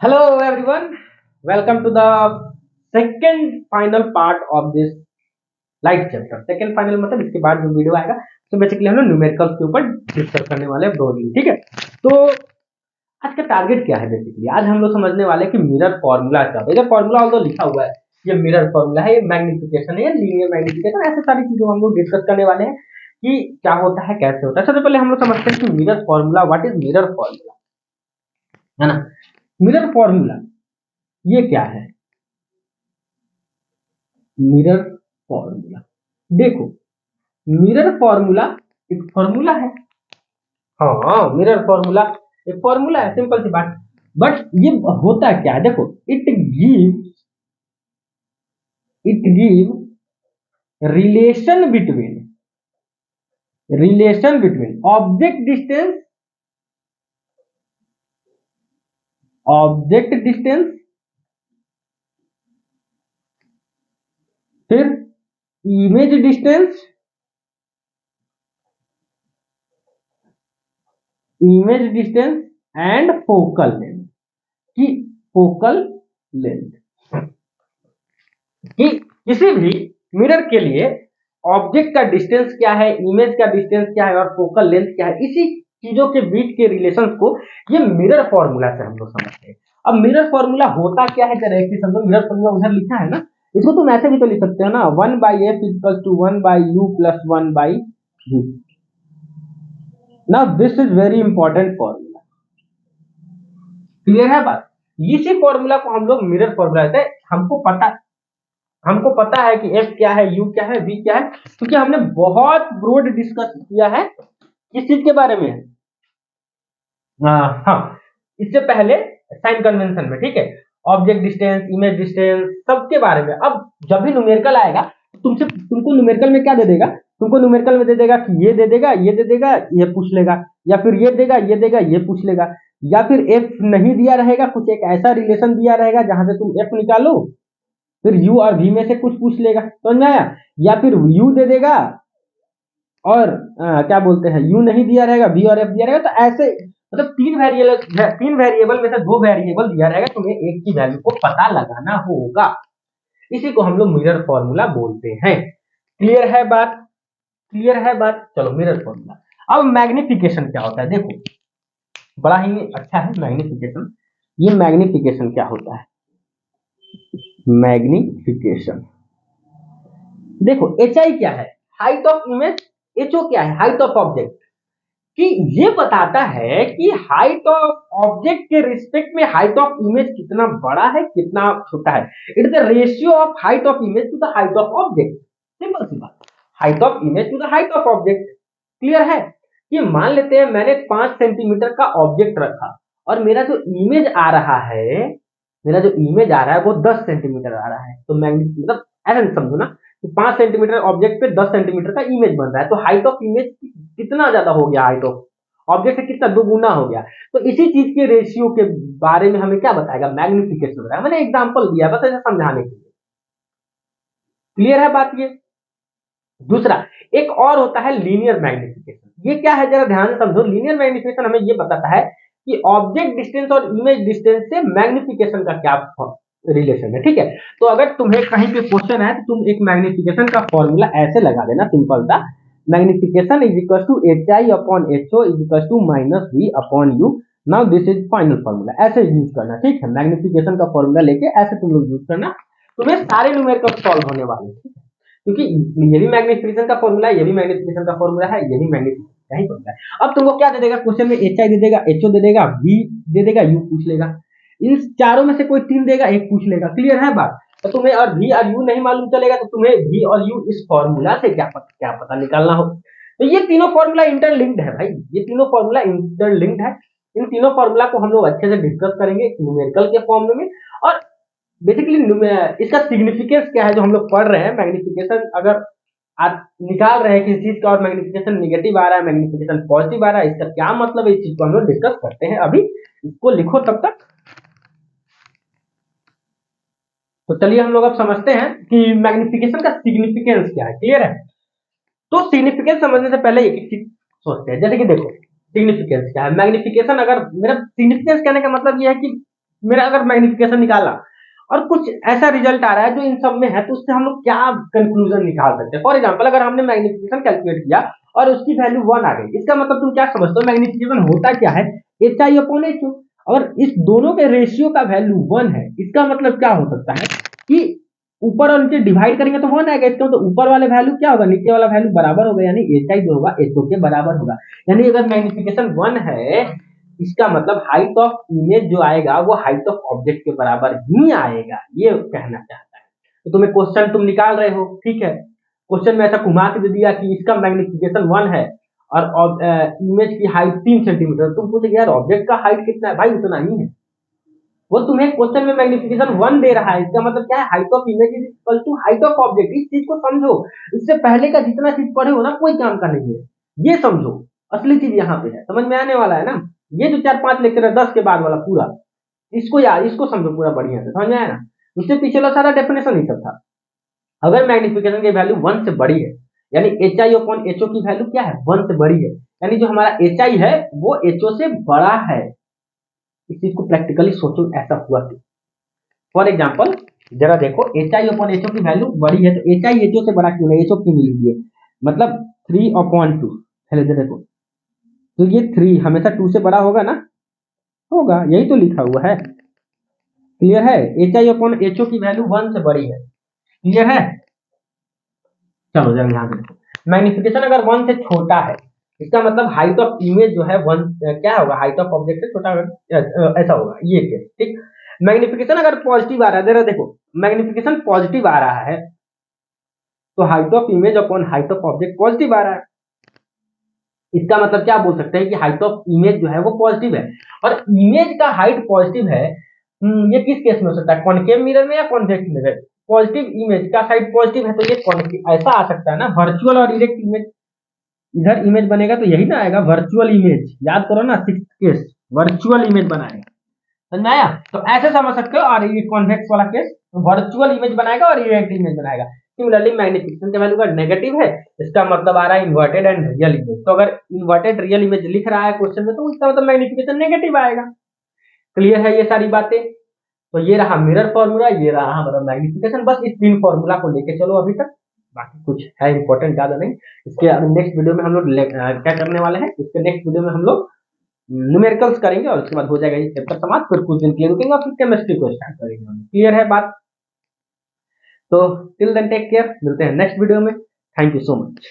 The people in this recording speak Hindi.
Hello everyone, welcome to the second final part of this light chapter. Second final मतलब इसके बाद जो वीडियो आएगा तो बेसिकली हम लोग न्यूमेरिकल्स के ऊपर डिस्कस करने वाले हैं ब्रॉडली। ठीक है, तो आज का टारगेट क्या है? बेसिकली आज हम लोग समझने वाले हैं कि मिरर फॉर्मूला क्या है। इधर फॉर्मूला ऑल्दो लिखा हुआ है, ये मिरर फॉर्मूला है, ये मैग्निफिकेशन है, ये लीनियर मैग्निफिकेशन, ऐसे सारी चीजों हम लोग डिस्कस करने वाले हैं कि क्या होता है, कैसे होता है। सबसे पहले हम लोग समझते हैं कि mirror formula, what is mirror formula, है ना। मिरर फॉर्मूला ये क्या है? मिरर फॉर्मूला, देखो, मिरर फॉर्मूला एक फॉर्मूला है। हाँ, मिरर फॉर्मूला एक फॉर्मूला है, सिंपल सी बात। बट ये होता क्या है, देखो, it give relation between object distance, फिर image distance, and focal length. कि फोकल लेंथ कि किसी भी मिरर के लिए ऑब्जेक्ट का डिस्टेंस क्या है, इमेज का डिस्टेंस क्या है और फोकल लेंथ क्या है, इसी चीजों के बीच के रिलेशंस को ये मिरर फॉर्मूला से हम लोग समझते हैं। अब मिरर फॉर्मूला होता क्या है, जरा एक समझो। मिरर फॉर्मूला उधर लिखा है ना, इसको तुम ऐसे भी तो लिख सकते हो ना, 1/f equal to 1/u plus 1/v। Now this is very important formula, clear है बात। इसी फॉर्मूला को हम लोग मिरर फॉर्मूला कहते हैं। हमको पता है कि f क्या है, u क्या है, v क्या है, क्योंकि हमने बहुत ब्रॉड डिस्कस किया है किस चीज के बारे में। हाँ, इससे पहले साइन कन्वेंशन में, ठीक है, ऑब्जेक्ट डिस्टेंस, इमेज डिस्टेंस, सबके बारे में। अब जब भी न्यूमेरिकल आएगा तुमको न्यूमेरिकल में क्या दे देगा, तुमको न्यूमेरिकल में दे देगा कि ये दे देगा, ये दे देगा, ये पूछ लेगा, या फिर ये देगा, ये देगा, ये पूछ लेगा, या फिर एफ नहीं दिया रहेगा, कुछ एक ऐसा रिलेशन दिया रहेगा जहां से तुम एफ निकालो, फिर यू और वी में से कुछ पूछ लेगा, समझ में आया। या फिर यू दे देगा और क्या बोलते हैं, यू नहीं दिया रहेगा, वी और एफ दिया रहेगा। तो ऐसे मतलब तीन वेरिएबल में से दो वेरिएबल दिया रहेगा, तुम्हें एक की वैल्यू को पता लगाना होगा। इसी को हम लोग मिरर फॉर्मूला बोलते हैं। क्लियर है बात। चलो, मिरर फॉर्मूला। अब मैग्निफिकेशन क्या होता है, देखो, बड़ा ही अच्छा है मैग्निफिकेशन। ये मैग्निफिकेशन क्या होता है? मैग्निफिकेशन, देखो, एच आई क्या है, height of image, H O क्या है, हाइट ऑफ ऑब्जेक्ट। कि ये बताता है कि हाइट ऑफ ऑब्जेक्ट के रिस्पेक्ट में हाइट ऑफ इमेज कितना बड़ा है, कितना छोटा है। It is the ratio of height of image to the height of object. Simple सी बात, height of image to the height of object. Clear है। कि मान लेते हैं मैंने 5 सेंटीमीटर का ऑब्जेक्ट रखा और मेरा जो इमेज आ रहा है वो 10 सेंटीमीटर आ रहा है। तो मतलब ऐसा समझो ना कि 5 सेंटीमीटर ऑब्जेक्ट पे 10 सेंटीमीटर का इमेज बन रहा है, तो हाइट ऑफ इमेज कितना ज्यादा हो गया, हाइट ऑफ ऑब्जेक्ट से कितना दुगुना हो गया। तो इसी चीज के रेशियो के बारे में हमें क्या बताएगा, मैग्निफिकेशन बताएगा। मैंने एग्जांपल दिया बस ऐसे समझाने के लिए। क्लियर है बात। ये दूसरा एक और होता है लीनियर मैग्निफिकेशन। ये क्या है, जरा ध्यान से समझो। लीनियर मैग्निफिकेशन हमें ये बताता है कि ऑब्जेक्ट डिस्टेंस और इमेज डिस्टेंस से मैग्निफिकेशन का क्या रिलेशन है। ठीक है, तो अगर तुम्हें कहीं पे क्वेश्चन है तो तुम एक मैग्निफिकेशन का फॉर्मूला ऐसे लगा देना, सिंपल सा, magnification is equal to H I upon H O is equal to minus V upon U. Now this is final formula, ऐसे यूज करना। ठीक है, मैग्निफिकेशन का फॉर्मूला लेके ऐसे तुम लोग यूज करना, तुम्हें सारे न्यूमेरिकल सॉल्व होने वाले। ठीक है, क्योंकि ये भी मैग्निफिकेशन का फॉर्मूला है, ये भी मैग्निफिकेशन का फॉर्मूला है, ये भी मैग्निफिकेशन का ही फॉर्मूला है। अब तुमको क्या दे देगा क्वेश्चन में, एच आई दे देगा, एच ओ दे देगा, वी दे देगा, यू पूछ लेगा। इन चारों में से कोई तीन देगा, एक पूछ लेगा। क्लियर है बात। तो तुम्हें और वी और यू नहीं मालूम चलेगा तो तुम्हें वी और यू इस फॉर्मूला से क्या पता निकालना हो। तो ये तीनों फॉर्मूला इंटरलिंक्ड है भाई, ये तीनों फॉर्मूला इंटरलिंक्ड है। इन तीनों फॉर्मूला को हम लोग अच्छे से डिस्कस करेंगे न्यूमेरिकल के फॉर्म में। और बेसिकली इसका सिग्निफिकेंस क्या है जो हम लोग पढ़ रहे हैं। मैग्निफिकेशन अगर आप निकाल रहे हैं किसी चीज का और मैग्निफिकेशन नेगेटिव आ रहा है, मैग्निफिकेशन पॉजिटिव आ रहा है, इसका क्या मतलब है, इस चीज को हम लोग डिस्कस करते हैं। अभी इसको लिखो तब तक। तो चलिए हम लोग अब समझते हैं कि मैग्निफिकेशन का सिग्निफिकेंस क्या है। क्लियर है। तो सिग्निफिकेंस समझने से पहले एक चीज सोचते हैं, जैसे कि देखो, सिग्निफिकेंस क्या है। मैग्निफिकेशन, अगर मेरा सिग्निफिकेंस कहने का मतलब यह है कि मेरा अगर मैग्निफिकेशन निकाला और कुछ ऐसा रिजल्ट आ रहा है जो इन सब में है, तो उससे हम लोग क्या कंक्लूजन निकाल सकते हैं। फॉर एग्जांपल अगर हमने मैग्निफिकेशन कैलकुलेट किया और उसकी वैल्यू 1 आ गई, इसका मतलब तुम क्या समझते हो मैग्निफिकेशन होता क्या है, H I upon H O. अगर इस दोनों के रेशियो का वैल्यू 1 है, इसका मतलब क्या हो सकता है कि ऊपर और नीचे डिवाइड करेंगे तो 1 आएगा। इसका मतलब ऊपर वाले वैल्यू क्या होगा, नीचे वाला वैल्यू बराबर होगा, यानी एच आई जो होगा एच ओ के बराबर होगा। यानी अगर मैग्निफिकेशन 1 है, इसका मतलब हाइट ऑफ इमेज जो आएगा वो हाइट ऑफ ऑब्जेक्ट के बराबर ही आएगा, ये कहना चाहता है। तो तुम्हें क्वेश्चन तुम निकाल रहे हो, ठीक है, क्वेश्चन में ऐसा घुमा के दे दिया कि इसका मैग्निफिकेशन 1 है और इमेज की हाइट 3 सेंटीमीटर, तुम पूछे यार ऑब्जेक्ट का हाइट कितना है, भाई उतना ही है। वो तुम्हें क्वेश्चन में मैग्निफिकेशन 1 दे रहा है, इसका मतलब क्या है, height of image is equal to height of object. इस चीज को समझो, इससे पहले का जितना चीज पढ़े हो ना कोई काम का नहीं है, ये समझो असली चीज यहाँ पे है, समझ में आने वाला है ना। ये जो 4-5 लेक्चर है 10 के बाद वाला पूरा, इसको यार इसको समझो पूरा बढ़िया से, समझ में आया ना। उससे पीछे वाला सारा डेफिनेशन ही सब था। अगर मैग्निफिकेशन की वैल्यू 1 से बड़ी है, यानी H I upon H O की वैल्यू क्या है, 1 से बड़ी है, यानी जो हमारा एच आई है वो एच ओ से बड़ा है। इस चीज को प्रैक्टिकली सोचो, ऐसा हुआ क्यों। फॉर एग्जाम्पल जरा देखो, H I upon H O की वैल्यू बड़ी है, तो एच आई एच ओ से बड़ा क्यों नहीं, एच ओ क्यों नहीं लीजिए, मतलब 3/2। पहले देखो, तो ये 3 हमेशा 2 से बड़ा होगा ना, होगा, यही तो लिखा हुआ है। क्लियर है, H I upon H O की वैल्यू 1 से बड़ी है। क्लियर है, चलो जरा ध्यान देखो, मैग्निफिकेशन अगर 1 से छोटा है, इसका मतलब हाइट ऑफ इमेज जो है 1 क्या होगा, हाइट ऑफ ऑब्जेक्ट से छोटा होगा, ऐसा होगा ये केस, ठीक। मैग्निफिकेशन अगर पॉजिटिव आ रहा है, जरा देखो मैग्निफिकेशन पॉजिटिव आ रहा है, तो height of image upon height of object positive आ रहा है। इसका मतलब क्या बोल सकते हैं कि हाइट ऑफ इमेज जो है वो पॉजिटिव है, और इमेज का हाइट पॉजिटिव है। ये किस केस में हो सकता है, कॉनकेव मिरर में या कॉन्वेक्स मिरर। पॉजिटिव इमेज का साइड पॉजिटिव है, तो ये कॉन्केव ऐसा आ सकता है ना, वर्चुअल और इरेक्ट इमेज। इधर इमेज बनेगा तो यही ना आएगा, वर्चुअल इमेज, याद करो ना 6th केस, वर्चुअल इमेज बनाएगा, समझ में आया। तो ऐसे समझ सकते हो, और ये कॉन्वेक्स वाला केस वर्चुअल इमेज बनाएगा और इरेक्ट इमेज बनाएगा। सिमिलरली मैग्निफिकेशन का वैल्यू अगर नेगेटिव है, इसका मतलब आ रहा है इन्वर्टेड एंड रियल इमेज। तो अगर इन्वर्टेड रियल इमेज लिख रहा है क्वेश्चन में, तो इसका मतलब मैग्निफिकेशन नेगेटिव आएगा। क्लियर है ये सारी बातें। तो ये रहा मिरर फॉर्मूला, ये रहा हमारा मैग्निफिकेशन। बस इस 3 फॉर्मूला को लेके चलो अभी तक, बाकी कुछ है इंपॉर्टेंट ज्यादा नहीं। इसके नेक्स्ट वीडियो में हम लोग क्या करने वाले हैं, इसके नेक्स्ट वीडियो में हम लोग न्यूमेरिकल्स करेंगे, और उसके बाद हो जाएगा ये चैप्टर समाप्त, फिर कुछ दिन के लिए रुकेंगे और फिर केमिस्ट्री को स्टार्ट करेंगे। क्लियर है बात। तो टिल देन टेक केयर, मिलते हैं नेक्स्ट वीडियो में। Thank you so much.